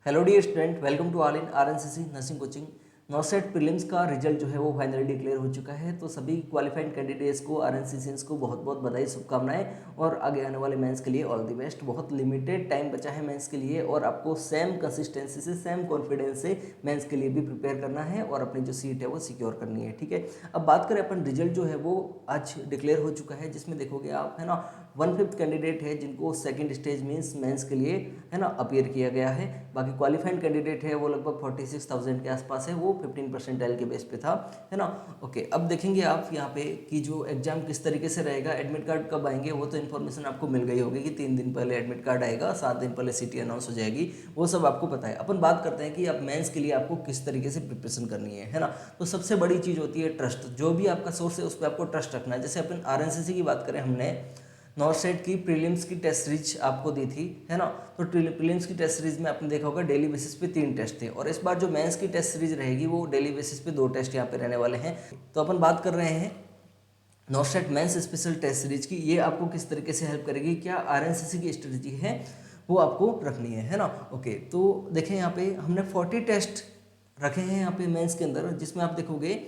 Hello dear student, welcome to all in RNCC nursing coaching. NORCET prelims का result जो है वो finally declare हो चुका है। तो सभी क्वालिफाइड कैंडिडेट्स को, आरएनसीसियंस को बहुत बहुत बधाई, शुभकामनाएं और आगे आने वाले मेंस के लिए ऑल द बेस्ट। बहुत लिमिटेड टाइम बचा है मेंस के लिए और आपको सेम कंसिस्टेंसी से, सेम कॉन्फिडेंस से मेंस के लिए भी प्रिपेयर करना है और अपनी जो सीट है वो सिक्योर करनी है। ठीक है, अब बात करें अपन, रिजल्ट जो है वो आज डिक्लेयर हो चुका है, जिसमें देखोगे आप, है ना, 1/5 कैंडिडेट है जिनको सेकंड स्टेज मींस मेंस के लिए, है ना, अपीयर किया गया है। बाकी क्वालिफाइड कैंडिडेट है वो लगभग 46,000 के आसपास है, वो 15% के बेस पे था, है ना। ओके, अब देखेंगे आप यहाँ पे कि जो एग्जाम किस तरीके से रहेगा, एडमिट कार्ड कब आएंगे, वो तो इन्फॉर्मेशन आपको मिल गई होगी कि 3 दिन पहले एडमिट कार्ड आएगा, 7 दिन पहले सीटी अनाउंस हो जाएगी, वो सब आपको पता है। अपन बात करते हैं कि अब मेंस के लिए आपको किस तरीके से प्रिपरेशन करनी है ना। तो सबसे बड़ी चीज़ होती है ट्रस्ट। जो भी आपका सोर्स है उस पर आपको ट्रस्ट रखना है। जैसे अपन आरएनसीसी की बात करें, हमने नॉर्सेट की प्रीलिम्स की टेस्ट सीरीज आपको दी थी, है ना। तो प्रीलिम्स की टेस्ट सीरीज में आपने देखा होगा डेली बेसिस पे 3 टेस्ट थे, और इस बार जो मेंस की टेस्ट सीरीज रहेगी वो डेली बेसिस पे 2 टेस्ट यहाँ पे रहने वाले हैं। तो अपन बात कर रहे हैं NORCET mains special test series की। ये आपको किस तरीके से हेल्प करेगी, क्या आरएनसीसी की स्ट्रेटेजी है वो आपको रखनी है ना। ओके, तो देखें यहाँ पे हमने 40 टेस्ट रखे हैं यहाँ पे मेंस के अंदर, जिसमें आप देखोगे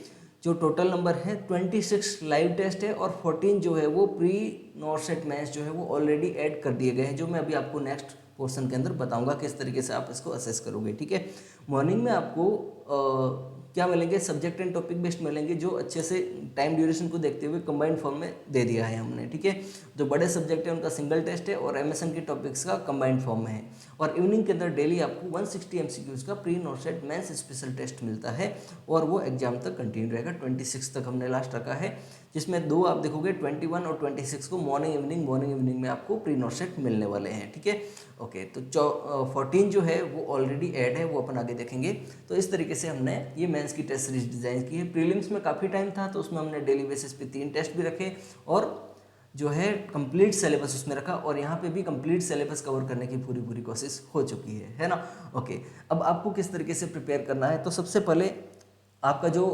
जो टोटल नंबर है 26 लाइव टेस्ट है और 14 जो है वो प्री नॉर्सेट मेंस जो है वो ऑलरेडी ऐड कर दिए गए हैं, जो मैं अभी आपको नेक्स्ट पोर्शन के अंदर बताऊंगा किस तरीके से आप इसको असेस करोगे। ठीक है, मॉर्निंग में आपको क्या मिलेंगे, सब्जेक्ट एंड टॉपिक बेस्ड मिलेंगे, जो अच्छे से टाइम ड्यूरेशन को देखते हुए कंबाइंड फॉर्म में दे दिया है हमने। ठीक है, जो बड़े सब्जेक्ट है उनका सिंगल टेस्ट है और एमएसएन के टॉपिक्स का कंबाइंड फॉर्म में है। और इवनिंग के अंदर डेली आपको 160 एमसीक्यूज का pre NORCET mains special test मिलता है और वो एग्जाम तक कंटिन्यू रहेगा। 26 तक हमने लास्ट रखा है, जिसमें 2 आप देखोगे 21 और 26 को मॉर्निंग इवनिंग में आपको प्री नॉर्सेट मिलने वाले हैं। ठीक है, ओके, तो 14 जो है वो ऑलरेडी ऐड है, वो अपन आगे देखेंगे। तो इस तरीके से हमने ये मेंस की टेस्ट सीरीज डिजाइन की है। प्रीलिम्स में काफ़ी टाइम था तो उसमें हमने डेली बेसिस पे 3 टेस्ट भी रखे और जो है कंप्लीट सिलेबस उसमें रखा, और यहाँ पे भी कंप्लीट सिलेबस कवर करने की पूरी कोशिश हो चुकी है ना। ओके, अब आपको किस तरीके से प्रिपेयर करना है, तो सबसे पहले आपका जो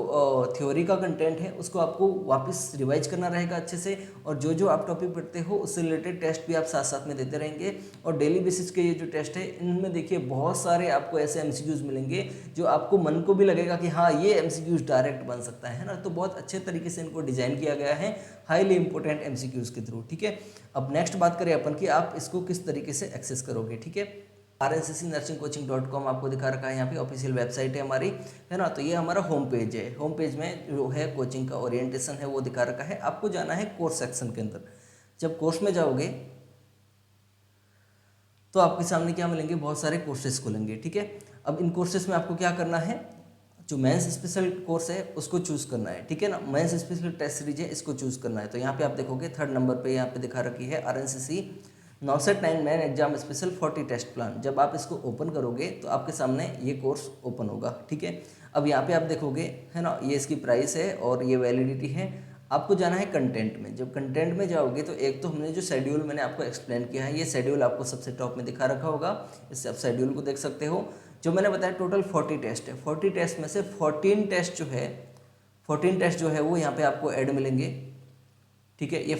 थ्योरी का कंटेंट है उसको आपको वापस रिवाइज करना रहेगा अच्छे से, और जो आप टॉपिक पढ़ते हो उससे रिलेटेड टेस्ट भी आप साथ साथ में देते रहेंगे। और डेली बेसिस के ये जो टेस्ट है इनमें देखिए बहुत सारे आपको ऐसे एमसीक्यूज मिलेंगे जो आपको मन को भी लगेगा कि हाँ ये एमसीक्यूज डायरेक्ट बन सकता है ना। तो बहुत अच्छे तरीके से इनको डिजाइन किया गया है हाईली इंपॉर्टेंट एमसीक्यूज के थ्रू। ठीक है, अब नेक्स्ट बात करें अपन कि आप इसको किस तरीके से एक्सेस करोगे। ठीक है, rncc-nursingcoaching.com आपको दिखा रखा है, यहाँ पे ऑफिशियल वेबसाइट है हमारी, है ना। तो ये हमारा होम पेज है। होम पेज में जो है कोचिंग का ओरिएंटेशन है वो दिखा रखा है। आपको जाना है कोर्स सेक्शन के अंदर। जब कोर्स में जाओगे तो आपके सामने क्या मिलेंगे, बहुत सारे कोर्सेज खुलेंगे। ठीक है, अब इन कोर्सेज में आपको क्या करना है, जो मेंस स्पेशल कोर्स है उसको चूज करना है। ठीक है ना, मेंस स्पेशल टेस्ट सीरीज है, इसको चूज करना है। तो यहाँ पे आप देखोगे 3rd नंबर पे यहाँ पे दिखा रखी है RNCC NORCET 9 main exam special 40 test plan. जब आप इसको ओपन करोगे तो आपके सामने ये कोर्स ओपन होगा। ठीक है, अब यहाँ पे आप देखोगे, है ना, ये इसकी प्राइस है और ये वैलिडिटी है। आपको जाना है कंटेंट में। जब कंटेंट में जाओगे तो एक तो हमने जो शेड्यूल मैंने आपको एक्सप्लेन किया है, ये शेड्यूल आपको सबसे टॉप में दिखा रखा होगा, इससे आप शेड्यूल को देख सकते हो। जो मैंने बताया टोटल 40 टेस्ट है, 40 टेस्ट में से 14 टेस्ट जो है 14 टेस्ट जो है वो यहाँ पे आपको ऐड मिलेंगे। ठीक है, ये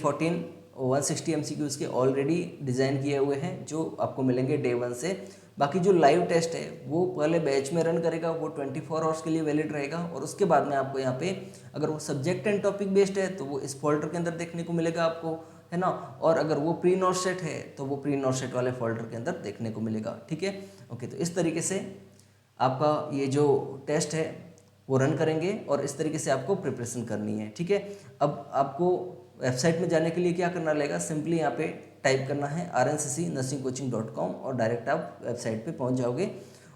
160 एमसीक्यूज के ऑलरेडी डिज़ाइन किए हुए हैं जो आपको मिलेंगे डे 1 से। बाकी जो लाइव टेस्ट है वो पहले बैच में रन करेगा, वो 24 आवर्स के लिए वैलिड रहेगा, और उसके बाद में आपको यहाँ पे अगर वो सब्जेक्ट एंड टॉपिक बेस्ड है तो वो इस फोल्डर के अंदर देखने को मिलेगा आपको, है ना। और अगर वो प्री नॉर्सेट है तो वो प्री नॉर्सेट वाले फोल्डर के अंदर देखने को मिलेगा। ठीक है, ओके, तो इस तरीके से आपका ये जो टेस्ट है वो रन करेंगे और इस तरीके से आपको प्रिपरेशन करनी है। ठीक है, अब आपको वेबसाइट में जाने के लिए क्या करना रहेगा, सिंपली यहाँ पे टाइप करना है rncc-nursingcoaching.com और डायरेक्ट आप वेबसाइट पे पहुँच जाओगे।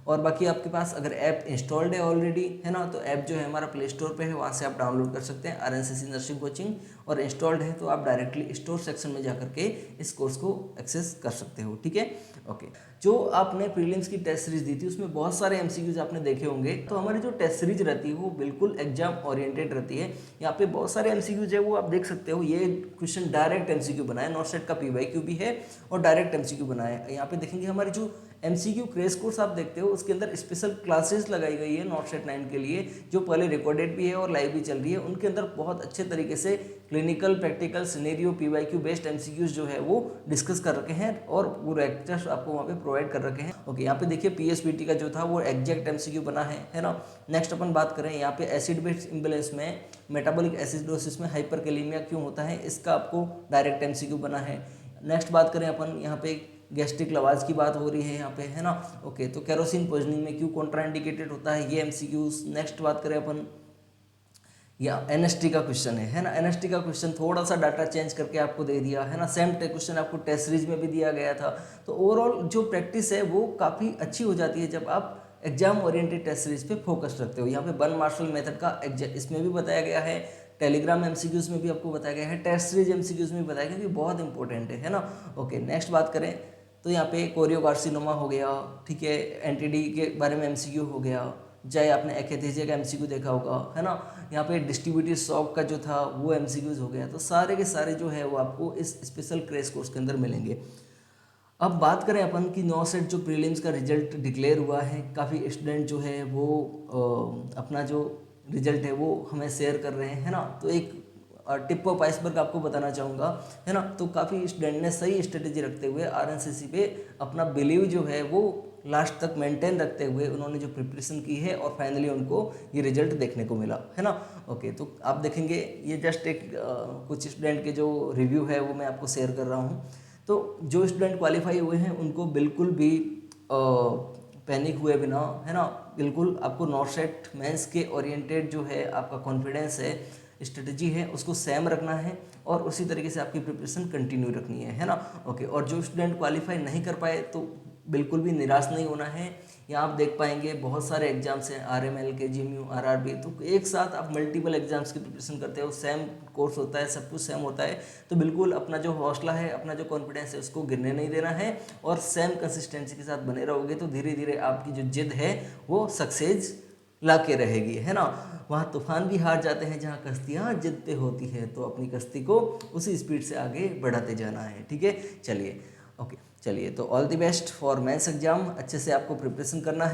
और बाकी आपके पास अगर ऐप इंस्टॉल्ड है ऑलरेडी, है ना, तो ऐप जो है हमारा प्ले स्टोर पे है, वहाँ से आप डाउनलोड कर सकते हैं RNCC नर्सिंग कोचिंग, और इंस्टॉल्ड है तो आप डायरेक्टली स्टोर सेक्शन में जा करके इस कोर्स को एक्सेस कर सकते हो। ठीक है, ओके, जो आपने प्रीलिम्स की टेस्ट सीरीज दी थी उसमें बहुत सारे एमसीक्यूज आपने देखे होंगे। तो हमारी जो टेस्ट सीरीज रहती है वो बिल्कुल एग्जाम ओरिएंटेड रहती है। यहाँ पे बहुत सारे एमसीक्यूज है वो आप देख सकते हो। ये क्वेश्चन डायरेक्ट एमसीक्यू बना है, नॉर्सेट का पीवाईक्यू भी है और डायरेक्ट एमसीक्यू बना है। यहाँ पे देखेंगे हमारी जो एमसीक्यू क्रेश कोर्स आप देखते हो उसके अंदर स्पेशल क्लासेस लगाई गई है नॉर्सेट 9 के लिए, जो पहले रिकॉर्डेड भी है और लाइव भी चल रही है। उनके अंदर बहुत अच्छे तरीके से clinical practical scenario PYQ based MCQs जो है वो डिस्कस कर रखे हैं और पूरे लेक्चर्स आपको वहाँ पे प्रोवाइड कर रखे हैं। ओके, यहाँ पे देखिए पीएसबीटी का जो था वो एग्जैक्ट एमसीक्यू बना है ना। नेक्स्ट अपन बात करें यहाँ पे एसिड बेस इम्बेलेंस में मेटाबॉलिक एसिडोसिस में हाइपरकैलेमिया क्यों होता है, इसका आपको डायरेक्ट एमसीक्यू बना है। नेक्स्ट बात करें अपन यहाँ पे गैस्ट्रिक लवाज की बात हो रही है यहाँ पे, है ना। ओके, तो केरोसिन पॉइजनिंग में क्यों कॉन्ट्राइंडिकेटेड होता है, ये एमसीक्यूज। नेक्स्ट बात करें अपन या एनएसटी का क्वेश्चन है ना। एनएसटी का क्वेश्चन थोड़ा सा डाटा चेंज करके आपको दे दिया है ना। सेम क्वेश्चन आपको टेस्ट सीरीज में भी दिया गया था। तो ओवरऑल जो प्रैक्टिस है वो काफ़ी अच्छी हो जाती है जब आप एग्जाम ओरिएंटेड टेस्ट सीरीज पे फोकस रखते हो। यहाँ पे बर्न मार्शल मेथड का इसमें भी बताया गया है, टेलीग्राम एमसीक्यूज में भी आपको बताया गया है, टेस्ट सीरीज एमसीक्यूज में भी बताया गया कि बहुत इंपॉर्टेंट है ना। ओके, नेक्स्ट बात करें तो यहाँ पे कोरियोकार्सिनोमा हो गया, ठीक है, एंटीडी के बारे में एमसीक्यू हो गया, चाहे आपने एकेथेजिया का एमसीक्यू देखा होगा, है ना। यहाँ पे डिस्ट्रीब्यूटिव शॉक का जो था वो एमसीक्यूज हो गया। तो सारे के सारे जो है वो आपको इस स्पेशल क्रैश कोर्स के अंदर मिलेंगे। अब बात करें अपन कि 9 सेट जो प्रीलिम्स का रिजल्ट डिक्लेयर हुआ है, काफ़ी स्टूडेंट जो है वो अपना जो रिजल्ट है वो हमें शेयर कर रहे हैं, है ना। तो एक टिप ऑफ आइसबर्ग आपको बताना चाहूँगा, है ना। तो काफ़ी स्टूडेंट ने सही स्ट्रेटेजी रखते हुए आरएनसीसी पे अपना बिलीव जो है वो लास्ट तक मेंटेन रखते हुए उन्होंने जो प्रिपरेशन की है और फाइनली उनको ये रिजल्ट देखने को मिला, है ना। ओके, तो आप देखेंगे ये जस्ट एक कुछ स्टूडेंट के जो रिव्यू है वो मैं आपको शेयर कर रहा हूँ। तो जो स्टूडेंट क्वालिफाई हुए हैं उनको बिल्कुल भी पैनिक हुए बिना, है ना, बिल्कुल आपको नॉर्सेट मेंस के ओरिएंटेड जो है आपका कॉन्फिडेंस है, स्ट्रेटजी है, उसको सेम रखना है और उसी तरीके से आपकी प्रिपरेशन कंटिन्यू रखनी है ना। ओके, और जो स्टूडेंट क्वालिफाई नहीं कर पाए तो बिल्कुल भी निराश नहीं होना है। यहाँ आप देख पाएंगे बहुत सारे एग्जाम्स हैं, आरएमएल के, जीएमयू, आरआरबी, तो एक साथ आप मल्टीपल एग्जाम्स की प्रिपरेशन करते हो, सेम कोर्स होता है, सब कुछ सेम होता है। तो बिल्कुल अपना जो हौसला है, अपना जो कॉन्फिडेंस है उसको गिरने नहीं देना है और सेम कंसिस्टेंसी के साथ बने रहोगे तो धीरे धीरे आपकी जो जिद है वो सक्सेस ला के रहेगी, है ना। वहाँ तूफान भी हार जाते हैं जहाँ कश्तियाँ जिद पे होती है, तो अपनी कश्ती को उसी स्पीड से आगे बढ़ाते जाना है, ठीक है। चलिए, ओके, चलिए, तो all the best for mains exam. अच्छे से आपको प्रिपरेशन करना है।